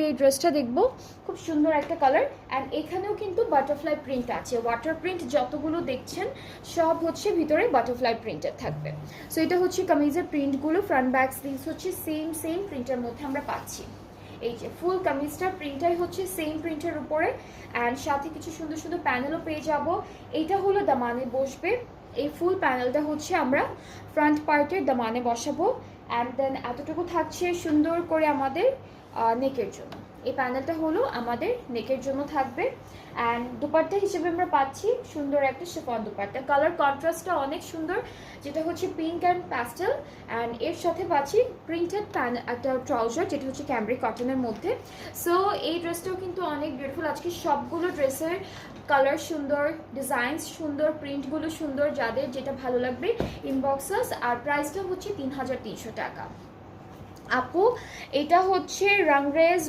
এই ড্রেসটা দেখবো, খুব সুন্দর একটা কালার। অ্যান্ড এখানেও কিন্তু বাটারফ্লাই প্রিন্ট আছে, ওয়াটার প্রিন্ট যতগুলো দেখছেন সব হচ্ছে ভিতরে বাটারফ্লাই প্রিন্টের থাকবে। সো এটা হচ্ছে কামিজের প্রিন্টগুলো, ফ্রন্ট ব্যাক স্লিভস হচ্ছে সেম প্রিন্টের মধ্যে আমরা পাচ্ছি। এই যে ফুল কামিজটার প্রিন্টটাই হচ্ছে সেম প্রিন্টের উপরে, অ্যান্ড সাথে কিছু সুন্দর সুন্দর প্যানেলও পেয়ে যাব। এইটা হলো দামানে বসবে, এই ফুল প্যানেলটা হচ্ছে আমরা ফ্রন্ট পার্টের দামানে বসাবো। অ্যান্ড দেন এতটুকু থাকছে সুন্দর করে আমাদের নেকের জন্য, এই প্যানেলটা হলো আমাদের নেকের জন্য থাকবে। অ্যান্ড দুপাট্টা হিসেবে আমরা পাচ্ছি সুন্দর একটা শিফন দুপাট্টা, কালার কন্ট্রাস্টটা অনেক সুন্দর, যেটা হচ্ছে পিঙ্ক অ্যান্ড প্যাস্টেল। অ্যান্ড এর সাথে পাচ্ছি প্রিন্টেড একটা ট্রাউজার, যেটা হচ্ছে ক্যামব্রিক কটনের মধ্যে। সো এই ড্রেসটাও কিন্তু অনেক বিউটিফুল। আজকে সবগুলো ড্রেসের কালার সুন্দর, ডিজাইন সুন্দর, প্রিন্টগুলো সুন্দর, যাদের যেটা ভালো লাগবে ইনবক্সাস। আর প্রাইসটা হচ্ছে 3300 টাকা। আপু এটা হচ্ছে রাংরেজ